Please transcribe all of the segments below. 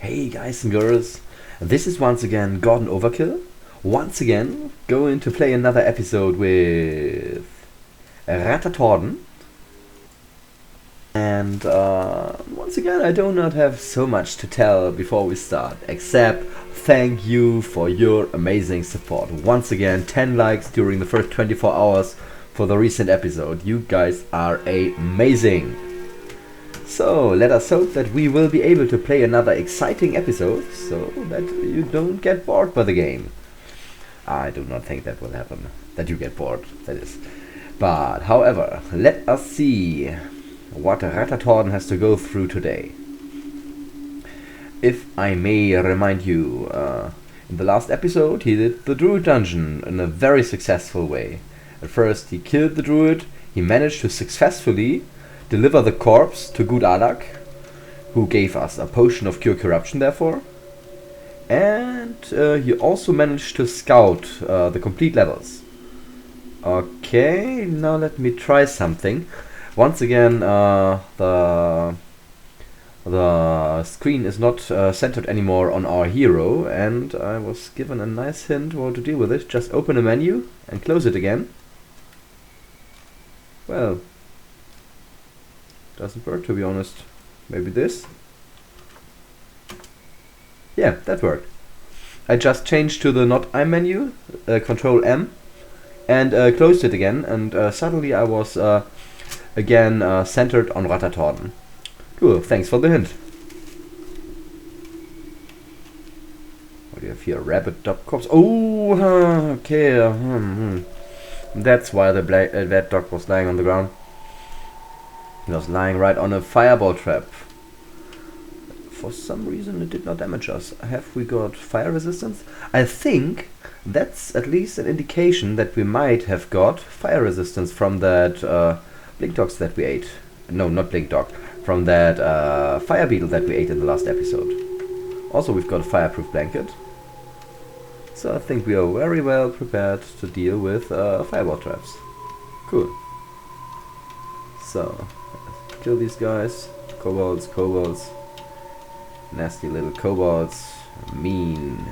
Hey guys and girls, this is once again Gordon Overkill. Once again, going to play another episode with Rattatordon. And once again, I do not have so much to tell before we start, except thank you for your amazing support. Once again, 10 likes during the first 24 hours for the recent episode. You guys are amazing. So let us hope that we will be able to play another exciting episode so that you don't get bored by the game. I do not think that will happen, that you get bored, that is. But however, let us see what Rattatordon has to go through today. If I may remind you, in the last episode he did the Druid dungeon in a very successful way. At first he killed the Druid, he managed to successfully deliver the corpse to Good Alak, who gave us a potion of cure corruption therefore. And he also managed to scout the complete levels. Okay, now let me try something. Once again, the screen is not centered anymore on our hero, and I was given a nice hint how to deal with it. Just open a menu and close it again. Well, doesn't work, to be honest. Maybe this? Yeah, that worked. I just changed to the not I menu, Control M, and closed it again, and suddenly I was again centered on Rattatordon. Cool, thanks for the hint. What do you have here? Rabbit dog corpse. Oh, okay. That's why the that dog was lying on the ground. He was lying right on a fireball trap. For some reason it did not damage us. Have we got fire resistance? I think that's at least an indication that we might have got fire resistance from that blink dogs that we ate. No, not blink dog. From that fire beetle that we ate in the last episode. Also we've got a fireproof blanket. So I think we are very well prepared to deal with fireball traps. Cool. So, kill these guys. Kobolds. Nasty little kobolds. Mean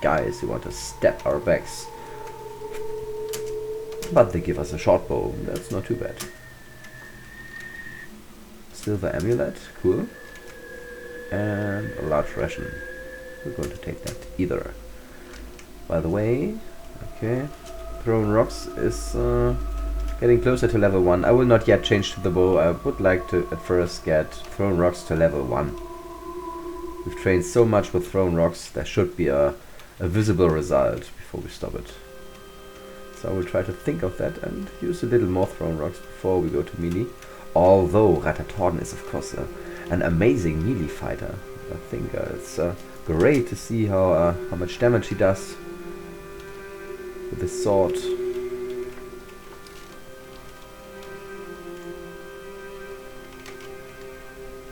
guys who want to stab our backs. But they give us a short bow. That's not too bad. Silver amulet. Cool. And a large ration. We're going to take that either. By the way, okay. Throwing rocks is getting closer to level 1. I will not yet change to the bow. I would like to at first get thrown rocks to level 1. We've trained so much with thrown rocks, there should be a visible result before we stop it. So I will try to think of that and use a little more thrown rocks before we go to melee. Although Rattatordon is of course an amazing melee fighter. I think it's great to see how much damage he does with his sword.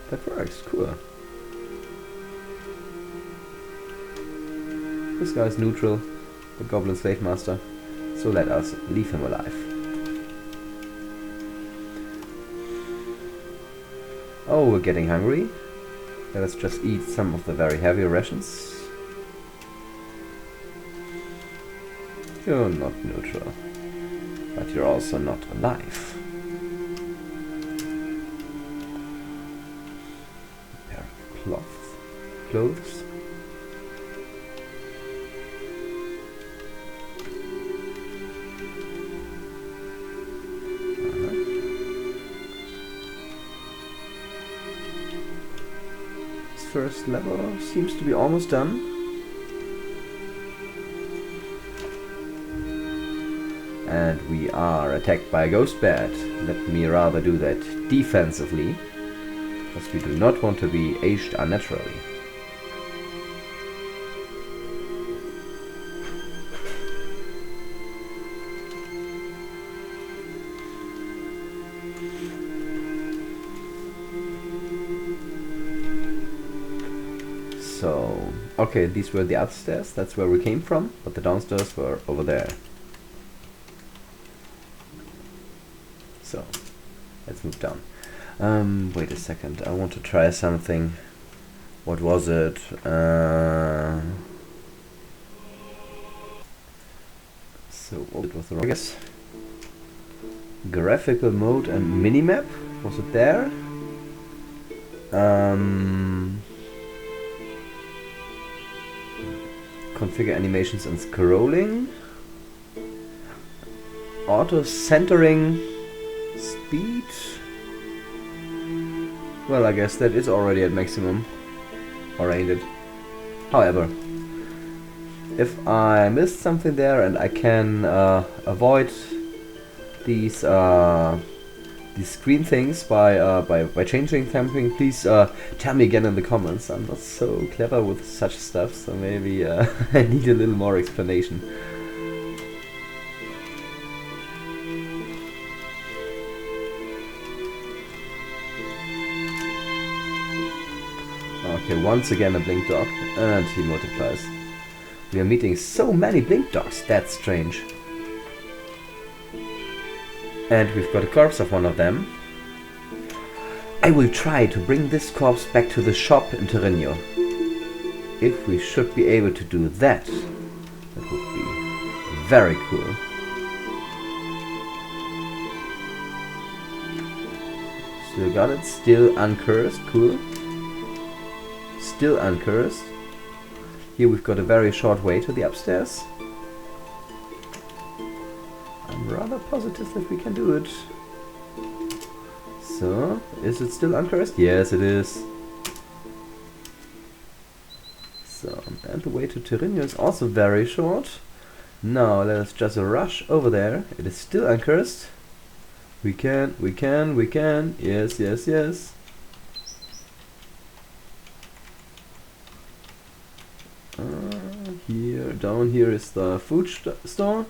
That works, cool. This guy is neutral, the Goblin Slave Master, so let us leave him alive. Oh, we're getting hungry. Let us just eat some of the very heavy rations. You're not neutral, but you're also not alive. A pair of clothes. First level seems to be almost done. And we are attacked by a ghost bat. Let me rather do that defensively, because we do not want to be aged unnaturally. So, okay, these were the upstairs, that's where we came from, but the downstairs were over there. So, let's move down. Wait a second, I want to try something What was it? So it was the wrong. I guess graphical mode and minimap. Was it there? Configure animations and scrolling. Auto centering speed. Well, I guess that is already at maximum. Or ain't it? However, if I missed something there and I can avoid these screen things by changing something, please tell me again in the comments. I'm not so clever with such stuff, so maybe I need a little more explanation. Okay, once again a blink dog, and he multiplies. We are meeting so many blink dogs, that's strange. And we've got a corpse of one of them. I will try to bring this corpse back to the shop in Terrenio. If we should be able to do that, that would be very cool. Still got it, still uncursed, cool. Still uncursed. Here we've got a very short way to the upstairs. I'm rather positive that we can do it. So, is it still uncursed? Yes, it is. So, and the way to Terrenio is also very short. Now, let us just rush over there. It is still uncursed. We can. Yes, yes, yes. Here, down here is the food store.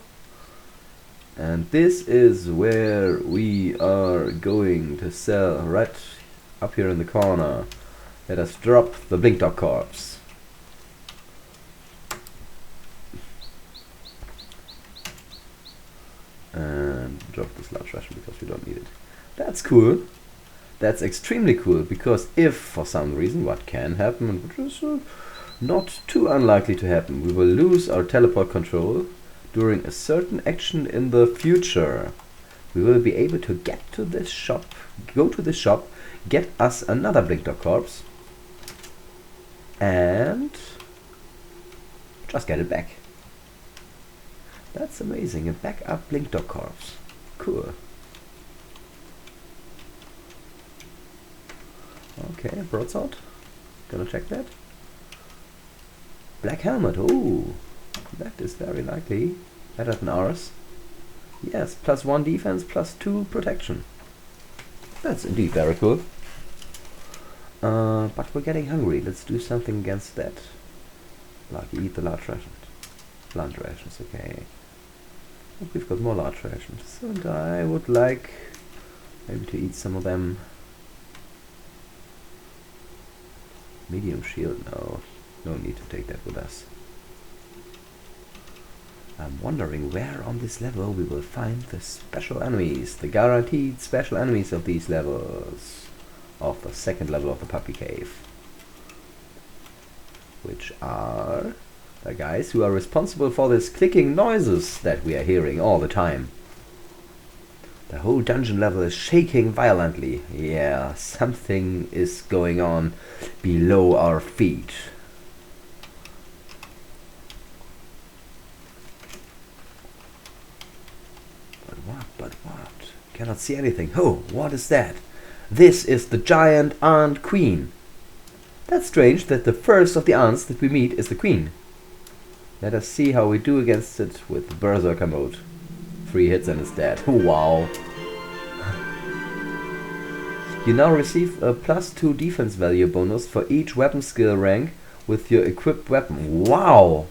And this is where we are going to sell, right up here in the corner. Let us drop the blink dog corpse. And drop this large ration because we don't need it. That's cool. That's extremely cool, because if for some reason, what can happen, which is not too unlikely to happen, we will lose our teleport control during a certain action in the future. We will be able to get to this shop, go to this shop, get us another blink dog corpse, and just get it back. That's amazing, a backup blink dog corpse. Cool. Okay, broadsword. Gonna check that. Black helmet, oh, that is very likely. Better than ours. Yes, +1 defense, +2 protection. That's indeed very cool. But we're getting hungry. Let's do something against that. Like eat the large rations. Large rations, okay. Oh, we've got more large rations. And I would like maybe to eat some of them. Medium shield, no. No need to take that with us. I'm wondering where on this level we will find the special enemies, the guaranteed special enemies of these levels, of the second level of the puppy cave, which are the guys who are responsible for this clicking noises that we are hearing all the time. The whole dungeon level is shaking violently. Yeah, something is going on below our feet. But what? Cannot see anything. Oh, what is that? This is the giant ant queen. That's strange that the first of the ants that we meet is the queen. Let us see how we do against it with berserker mode. 3 hits and it's dead. Wow. You now receive a +2 defense value bonus for each weapon skill rank with your equipped weapon. Wow.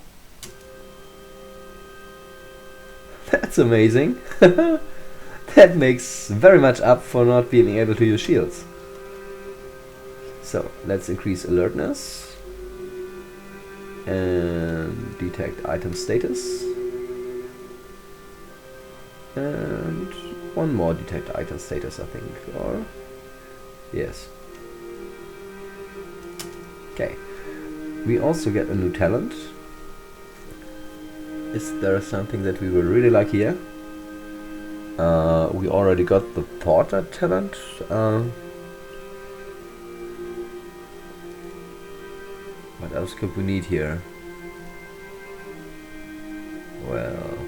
That's amazing. That makes very much up for not being able to use shields. So, let's increase alertness and detect item status. And one more detect item status, I think, or yes. Okay. We also get a new talent. Is there something that we will really like here? We already got the porter talent. What else could we need here? Well,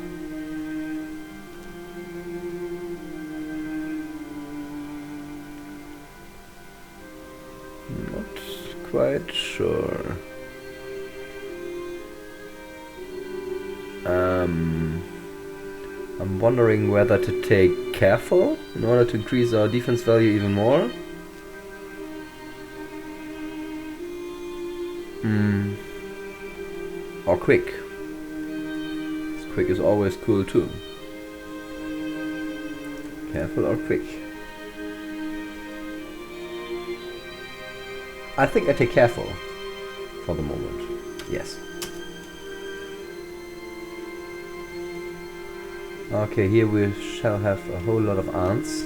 not quite sure. I'm wondering whether to take careful in order to increase our defense value even more. Or quick. Quick is always cool too. Careful or quick? I think I take careful for the moment. Yes. Okay, here we shall have a whole lot of ants.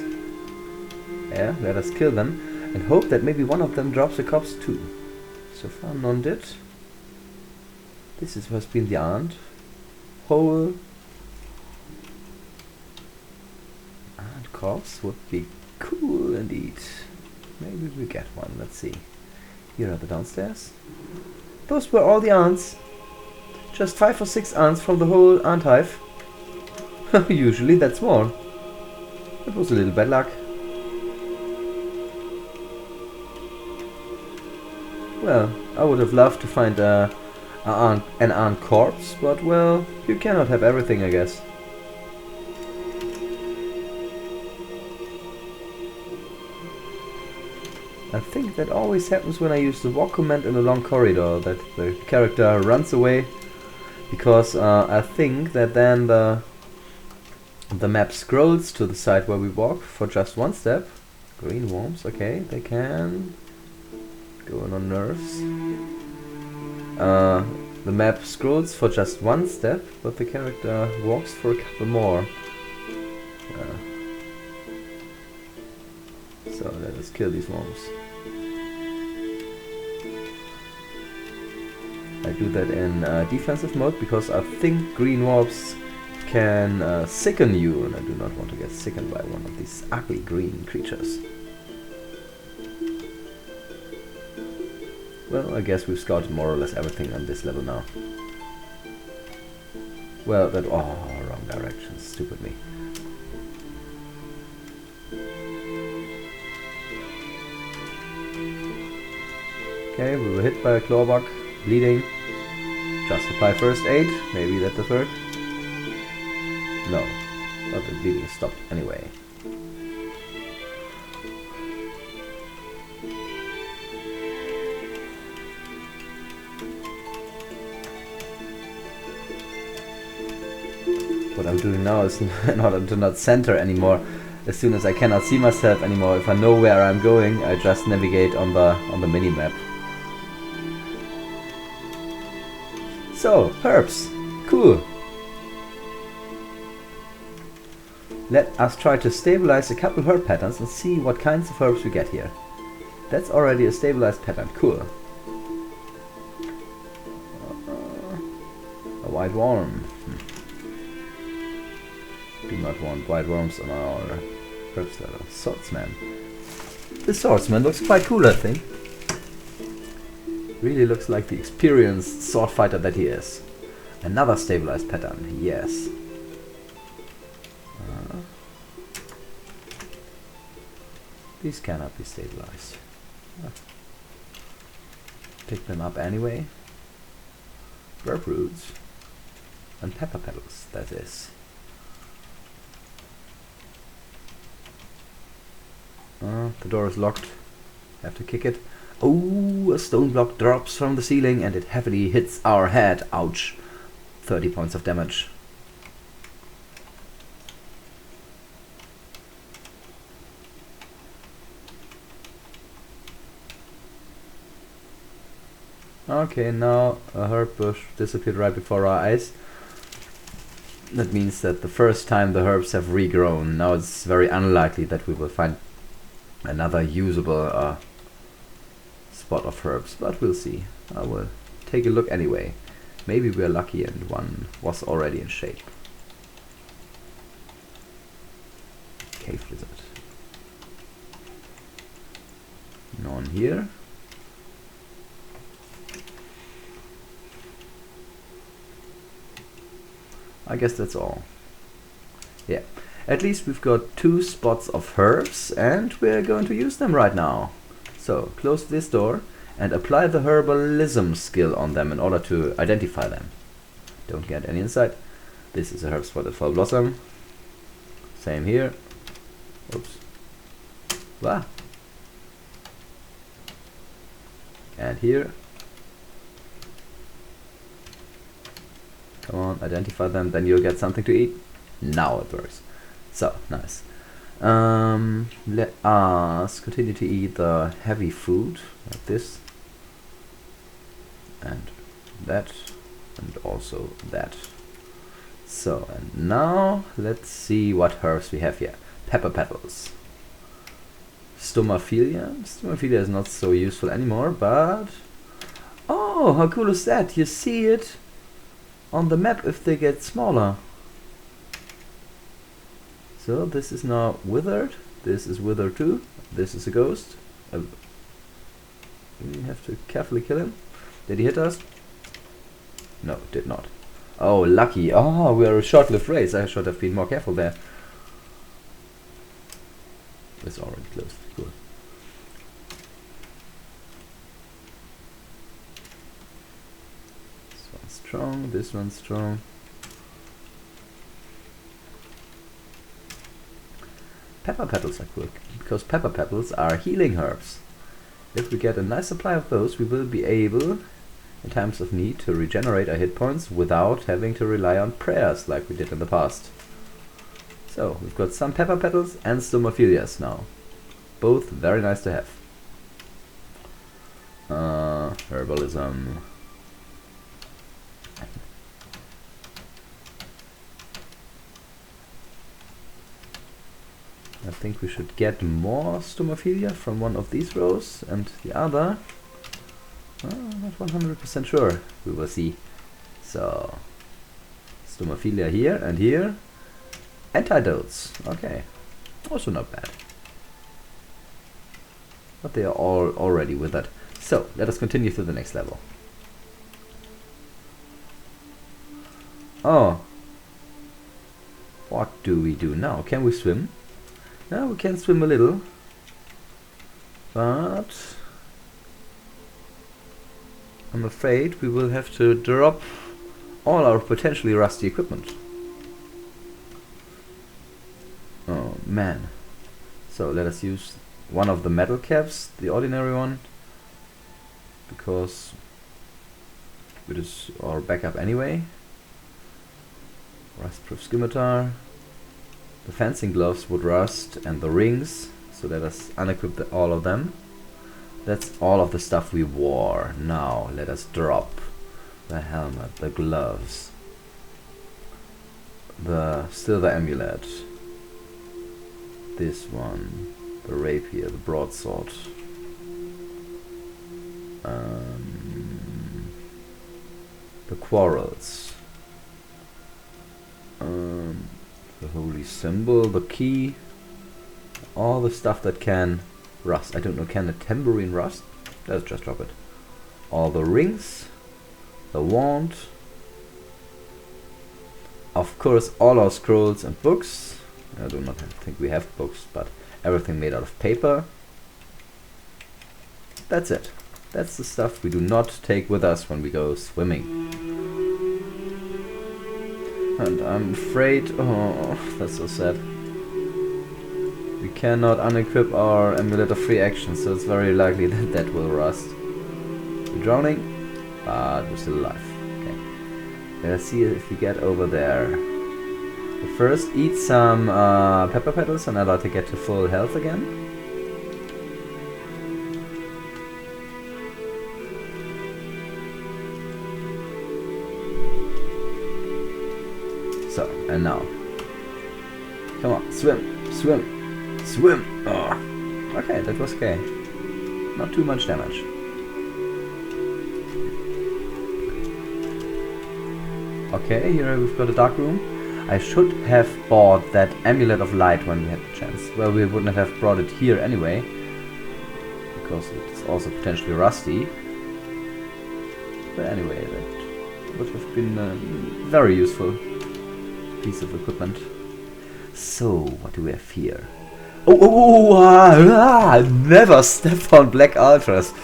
Yeah, let us kill them and hope that maybe one of them drops a corpse too. So far none did. This has been the ant. Whole ant corpse would be cool indeed. Maybe we get one, let's see. Here are the downstairs. Those were all the ants. Just 5 or 6 ants from the whole ant hive. Usually that's more. That was a little bad luck. Well, I would have loved to find an ant corpse, but well, you cannot have everything, I guess. I think that always happens when I use the walk command in a long corridor, that the character runs away, because I think that then the map scrolls to the side where we walk for just one step. Green worms, okay, they can go on nerves. The map scrolls for just one step, but the character walks for a couple more. So let us kill these worms. I do that in defensive mode because I think green worms can sicken you, and I do not want to get sickened by one of these ugly green creatures. Well, I guess we've scouted more or less everything on this level now. Well, that... oh, wrong direction. Stupid me. Okay, we were hit by a clawbug, bleeding. Just apply first aid. Maybe that does work. No, but the bleeding stopped anyway. What I'm doing now is in order to not center anymore. As soon as I cannot see myself anymore, if I know where I'm going, I just navigate on the mini map. So, herbs, cool. Let us try to stabilize a couple herb patterns and see what kinds of herbs we get here. That's already a stabilized pattern, cool. A white worm. Do not want white worms on our herbs level. Swordsman. The swordsman looks quite cool, I think. Really looks like the experienced sword fighter that he is. Another stabilized pattern, yes. These cannot be stabilized. Pick them up anyway. Burp roots. And pepper petals, that is. The door is locked. Have to kick it. Oh, a stone block drops from the ceiling and it heavily hits our head. Ouch. 30 points of damage. Okay, now a herb bush disappeared right before our eyes. That means that the first time the herbs have regrown. Now it's very unlikely that we will find another usable spot of herbs, but we'll see. I will take a look anyway. Maybe we're lucky and one was already in shape. Cave lizard. None here. I guess that's all. Yeah, at least we've got 2 spots of herbs and we're going to use them right now. So close this door and apply the Herbalism skill on them in order to identify them. Don't get any insight. This is a herb spotted fall blossom. Same here. Oops. Wow. And here. Come on, identify them, then you'll get something to eat. Now it works. So, nice. Let us continue to eat the heavy food, like this. And that. And also that. So, and now, let's see what herbs we have here. Pepper petals. Stomophilia. Stomophilia is not so useful anymore, but... Oh, how cool is that? You see it on the map if they get smaller. So this is now withered. This is withered too. This is a ghost. We have to carefully kill him. Did he hit us? No, did not. Oh, lucky. Oh, we are a short-lived race. I should have been more careful there. It's already closed. Cool. This one's strong. This one's strong. Pepper petals are cool, because pepper petals are healing herbs. If we get a nice supply of those, we will be able, in times of need, to regenerate our hit points without having to rely on prayers like we did in the past. So, we've got some pepper petals and stomophilias now. Both very nice to have. Herbalism. I think we should get more stomophilia from one of these rows and the other. Not 100% sure. We will see. So, stomophilia here and here. Antidotes. Okay. Also not bad. But they are all already with that. So, let us continue to the next level. Oh. What do we do now? Can we swim? No, we can swim a little, but I'm afraid we will have to drop all our potentially rusty equipment. Oh man. So let us use one of the metal caps, the ordinary one, because it is our backup anyway. Rust-proof scimitar. The fencing gloves would rust, and the rings, so let us unequip all of them. That's all of the stuff we wore. Now let us drop the helmet, the gloves, the silver amulet, this one, the rapier, the broadsword, the quarrels, the holy symbol, the key, all the stuff that can rust. I don't know, can the tambourine rust? Let's just drop it. All the rings, the wand, of course all our scrolls and books. I do not think we have books, but everything made out of paper. That's it. That's the stuff we do not take with us when we go swimming. And I'm afraid, oh, that's so sad. We cannot unequip our amulet of free action, so it's very likely that that will rust. We're drowning, but we're still alive. Okay. Let's see if we get over there. But first, eat some pepper petals in order to get to full health again. So, and now. Come on, swim, swim, swim. Oh. Okay, that was okay. Not too much damage. Okay, here we've got a dark room. I should have bought that amulet of light when we had the chance. Well, we wouldn't have brought it here anyway, because it's also potentially rusty. But anyway, that would have been a very useful piece of equipment. So, what do we have here? Never step on black altars.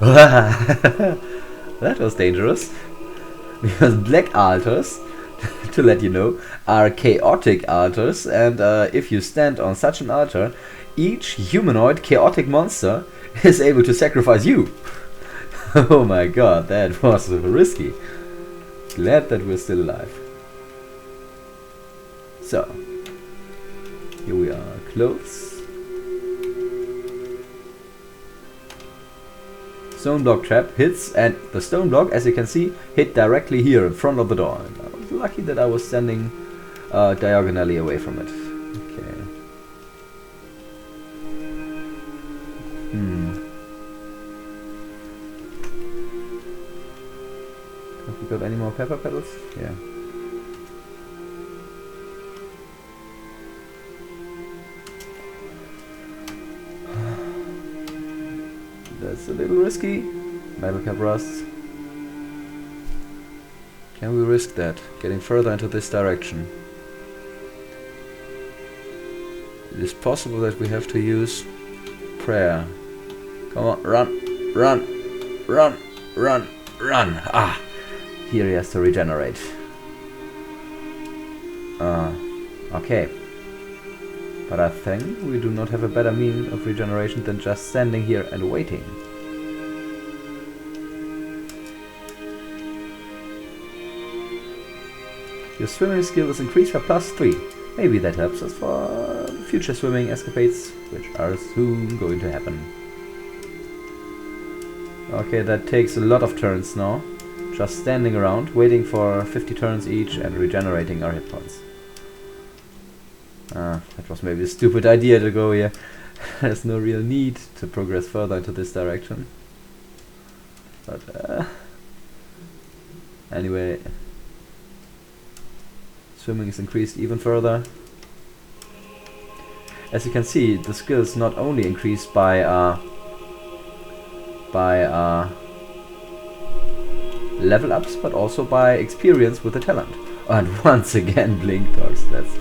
That was dangerous. Because black altars, to let you know, are chaotic altars, and if you stand on such an altar, each humanoid chaotic monster is able to sacrifice you. Oh my god, that was risky. Glad that we're still alive. So, here we are, clothes. Stone block trap hits, and the stone block, as you can see, hit directly here in front of the door. And I was lucky that I was standing diagonally away from it. Okay. Have we got any more pepper petals? Yeah. That's a little risky. Metal cap rust. Can we risk that? Getting further into this direction. It is possible that we have to use prayer. Come on, run, run, run, run, run. Ah! Here he has to regenerate. Okay. But I think we do not have a better mean of regeneration than just standing here and waiting. Your swimming skill is increased by +3. Maybe that helps us for future swimming escapades, which are soon going to happen. Okay, that takes a lot of turns now. Just standing around, waiting for 50 turns each and regenerating our hit points. That was maybe a stupid idea to go here. There's no real need to progress further into this direction. But anyway, swimming is increased even further. As you can see, the skill is not only increased by level ups, but also by experience with the talent. And once again, blink dogs. That's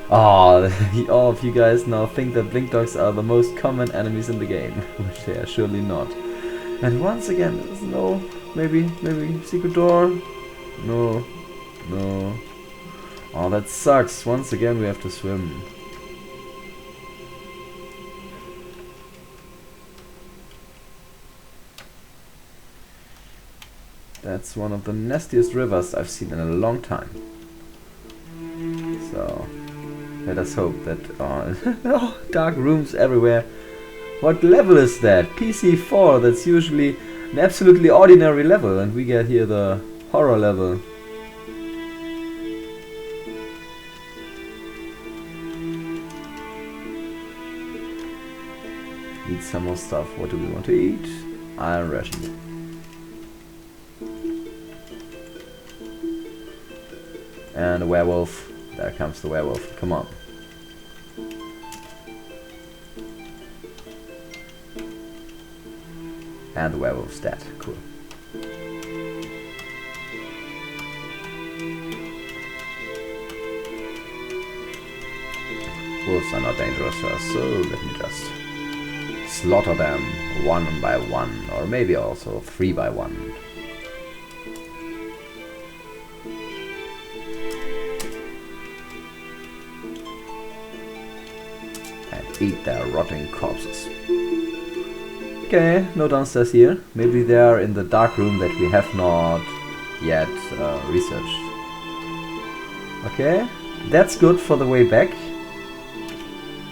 all of you guys now think that blink dogs are the most common enemies in the game, which they are surely not. And once again, there's no maybe secret door. No. Oh, that sucks. Once again, we have to swim. That's one of the nastiest rivers I've seen in a long time. So, let us hope that... oh, dark rooms everywhere. What level is that? PC4, that's usually an absolutely ordinary level, and we get here the horror level. Eat some more stuff. What do we want to eat? Iron ration. And a werewolf. There comes the werewolf. Come on. And the werewolf's dead. Cool. Wolves are not dangerous to us, so let me just slaughter them one by one, or maybe also 3 by 1. And eat their rotting corpses. Okay, no downstairs here. Maybe they are in the dark room that we have not yet researched. Okay, that's good for the way back.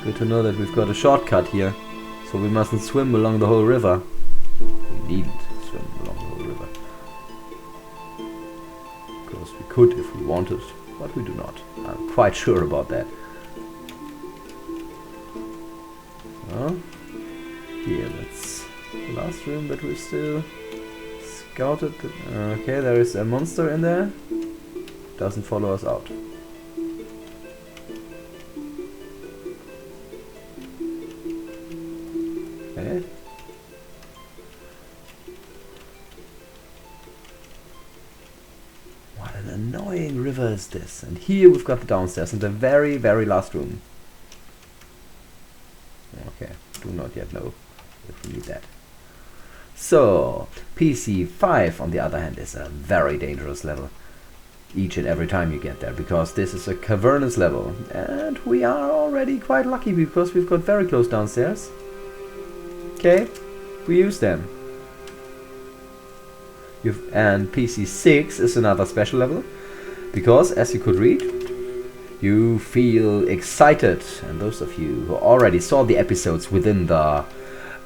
Good to know that we've got a shortcut here. So we mustn't swim along the whole river. We needn't swim along the whole river. Of course we could if we wanted, but we do not. I'm quite sure about that. So, here, that's the last room that we still scouted. Okay, there is a monster in there. doesn't follow us out. Okay. What an annoying river is this. And here we've got the downstairs in the very, very last room. Okay, do not yet know if we need that. So, PC5 on the other hand is a very dangerous level each and every time you get there, because this is a cavernous level, and we are already quite lucky because we've got very close downstairs. Okay, we use them. And PC6 is another special level, because as you could read, you feel excited, and those of you who already saw the episodes within the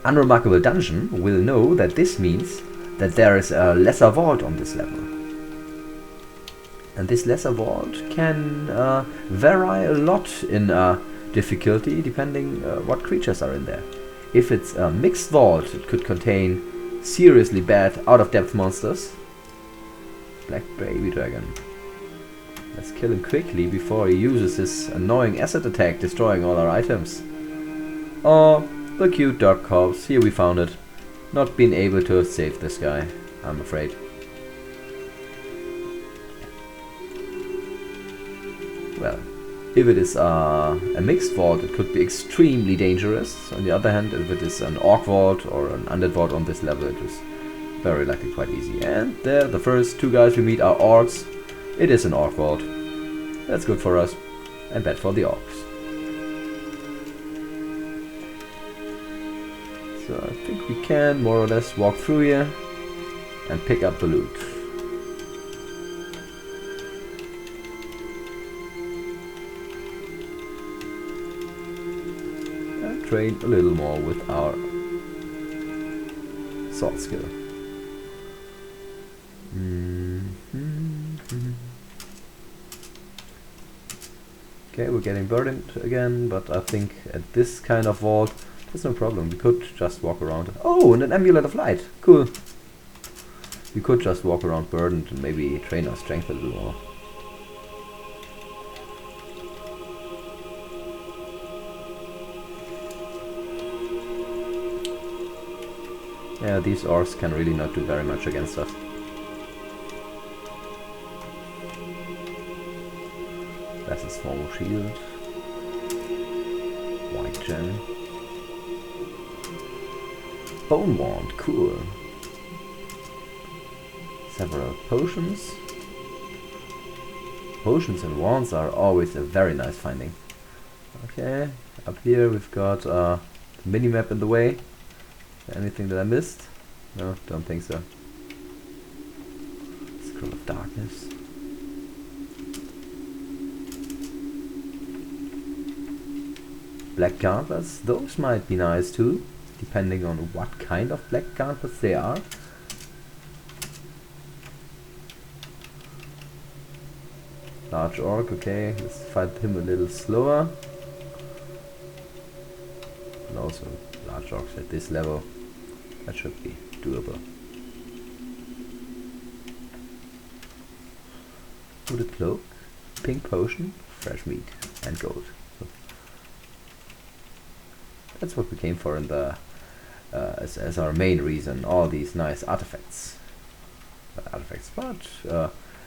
Unremarkable Dungeon will know that this means that there is a lesser vault on this level. And this lesser vault can vary a lot in difficulty depending what creatures are in there. If it's a mixed vault, it could contain seriously bad out-of-depth monsters. Black baby dragon. Let's kill him quickly before he uses his annoying acid attack, destroying all our items. Or the cute dog corpse, here we found it. Not being able to save this guy, I'm afraid. Well, if it is a mixed vault, it could be extremely dangerous. On the other hand, if it is an orc vault or an undead vault on this level, it is very likely quite easy. And there, the first two guys we meet are orcs. It is an orc vault. That's good for us, and bad for the orcs. So I think we can more or less walk through here and pick up the loot. And train a little more with our sword skill. Okay, we're getting burdened again, but I think at this kind of vault, there's no problem. We could just walk around. Oh, and an amulet of light. Cool. We could just walk around burdened and maybe train our strength a little more. Yeah, these orcs can really not do very much against us. That's a small shield. White gem. Bone wand, cool. Several potions. Potions and wands are always a very nice finding. Okay, up here we've got the mini-map in the way. Anything that I missed? No, don't think so. Scroll of Darkness. Black gauntlets, those might be nice too, depending on what kind of black gauntlets they are. Large orc, okay, let's fight him a little slower. And also large orcs at this level, that should be doable. Hooded cloak, pink potion, fresh meat, and gold. That's what we came for in the as our main reason. All these nice artifacts, but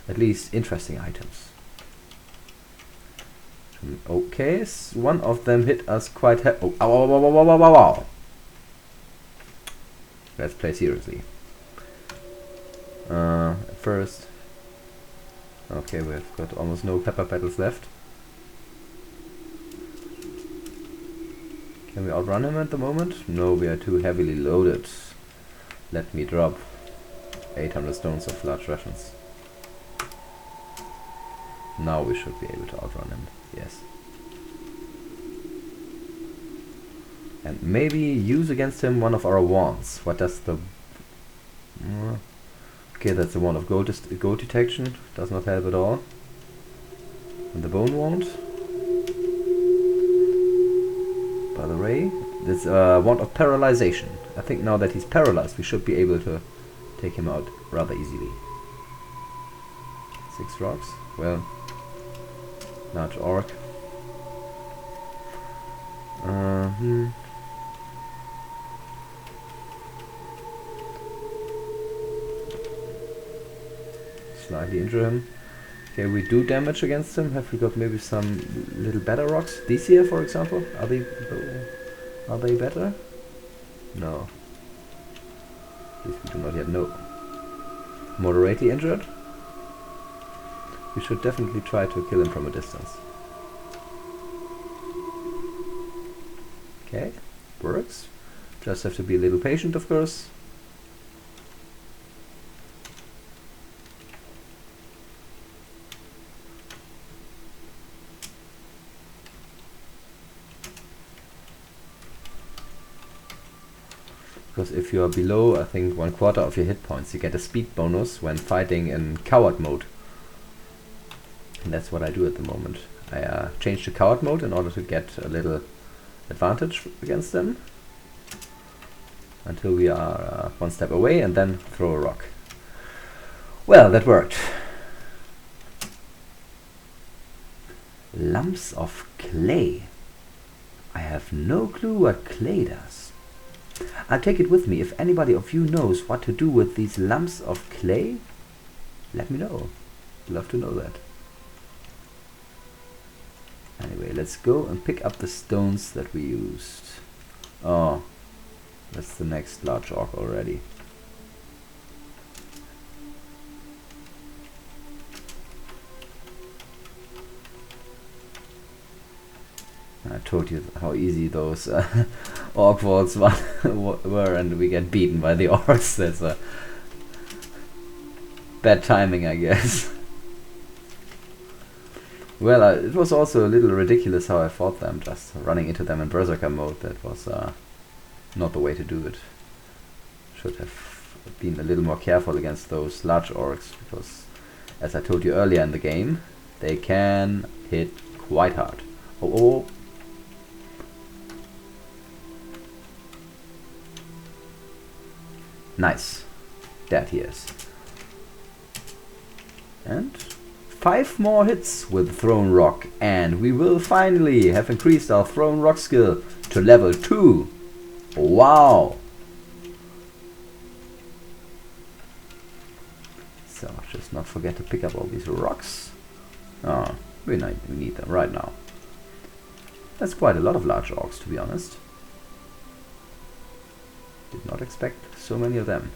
at least interesting items. Okay, one of them hit us quite heavily. Oh, ow, ow, ow, ow, ow, ow, ow. Let's play seriously. At first, okay, we've got almost no pepper petals left. Can we outrun him at the moment? No, we are too heavily loaded. Let me drop 800 stones of large rations. Now we should be able to outrun him. Yes. And maybe use against him one of our wands. What does the... okay, that's the wand of gold detection. Does not help at all. And the bone wand. By the way, this wand of paralyzation. I think now that he's paralyzed, we should be able to take him out rather easily. 6 rocks. Well, large orc. Slightly injure him. Okay, we do damage against him. Have we got maybe some little better rocks? These here, for example, are they better? No. At least we do not yet know. Moderately injured. We should definitely try to kill him from a distance. Okay, works. Just have to be a little patient, of course. Because if you are below, I think, 1/4 of your hit points, you get a speed bonus when fighting in coward mode. And that's what I do at the moment. I changed to coward mode in order to get a little advantage against them. Until we are 1 step away, and then throw a rock. Well, that worked. Lumps of clay. I have no clue what clay does. I'll take it with me. If anybody of you knows what to do with these lumps of clay, let me know. Love to know that. Anyway, let's go and pick up the stones that we used. Oh, that's the next large orc already. I told you how easy those orc walls were, and we get beaten by the orcs. That's a bad timing, I guess. Well, it was also a little ridiculous how I fought them, just running into them in berserker mode. That was not the way to do it. Should have been a little more careful against those large orcs, because, as I told you earlier in the game, they can hit quite hard. Oh. Nice. Dead he is. And 5 more hits with thrown rock, and we will finally have increased our thrown rock skill to level 2. Wow! So just not forget to pick up all these rocks. Oh, we need them right now. That's quite a lot of large orcs, to be honest. Did not expect so many of them.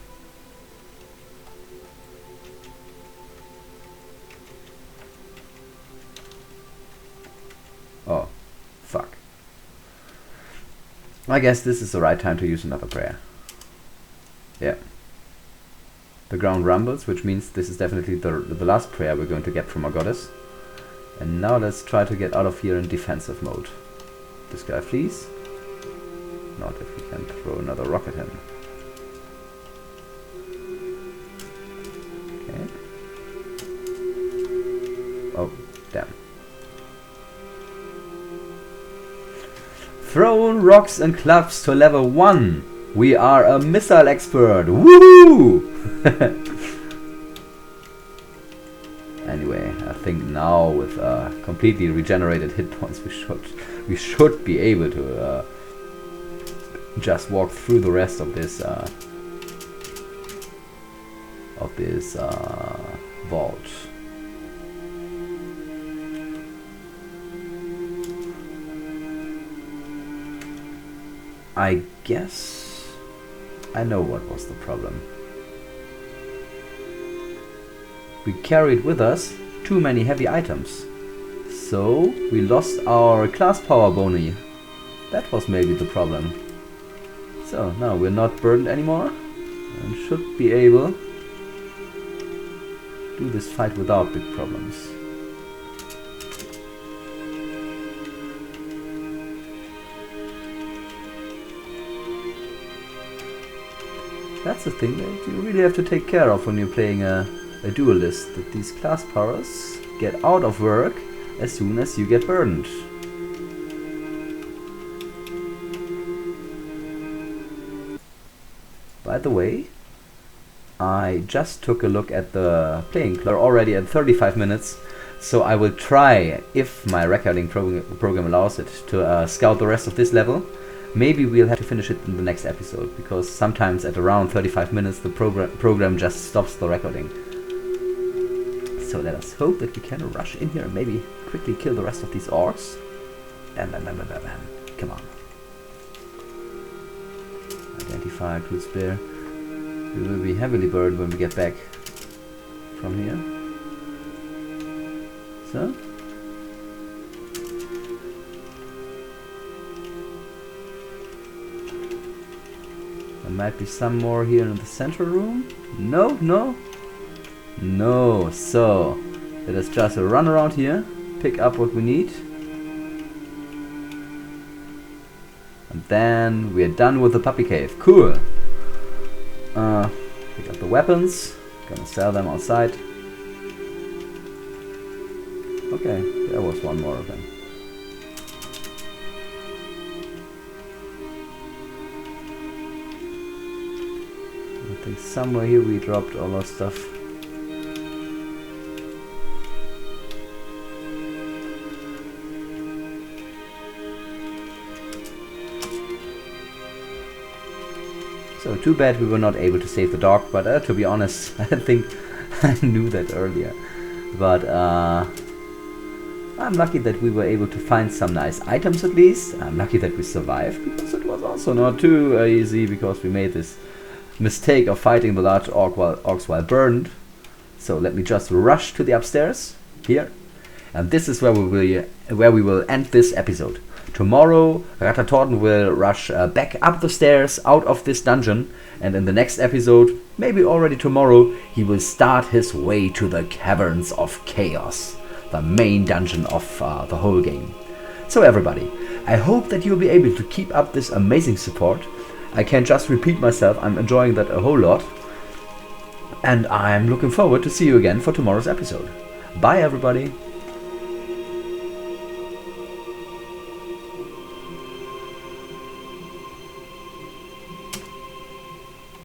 Oh, fuck. I guess this is the right time to use another prayer. Yeah. The ground rumbles, which means this is definitely the last prayer we're going to get from our goddess. And now let's try to get out of here in defensive mode. This guy flees. Not if we can throw another rock at him. Okay. Oh, damn. Thrown rocks and clubs to level 1. We are a missile expert. Woo! Anyway, I think now with completely regenerated hit points, we should be able to just walk through the rest of this vault. I guess I know what was the problem. We carried with us too many heavy items, so we lost our class power boni. That was maybe the problem. So now we're not burdened anymore and should be able to do this fight without big problems. That's the thing that you really have to take care of when you're playing a duelist, that these class powers get out of work as soon as you get burdened. By the way, I just took a look at the playing clock. We're already at 35 minutes, so I will try, if my recording program allows it, to scout the rest of this level. Maybe we'll have to finish it in the next episode, because sometimes at around 35 minutes the program just stops the recording. So let us hope that we can rush in here and maybe quickly kill the rest of these orcs. Bam, bam, bam, bam, bam, bam. Come on. Identify, tool spear. We will be heavily burdened when we get back from here. So. There might be some more here in the central room. No, no. No. So, let us just run around here, pick up what we need. And then we are done with the puppy cave. Cool. Pick up the weapons. Gonna sell them outside. Okay, there was one more of them. I think somewhere here we dropped all our stuff. So too bad we were not able to save the dog, but to be honest, I think I knew that earlier. But I'm lucky that we were able to find some nice items at least. I'm lucky that we survived, because it was also not too easy, because we made this mistake of fighting the large orcs while burned. So let me just rush to the upstairs here, and this is where we will end this episode. Tomorrow, Rattatordon will rush back up the stairs out of this dungeon, and in the next episode, maybe already tomorrow, he will start his way to the Caverns of Chaos, the main dungeon of the whole game. So everybody, I hope that you'll be able to keep up this amazing support. I can just repeat myself, I'm enjoying that a whole lot, and I'm looking forward to see you again for tomorrow's episode. Bye everybody!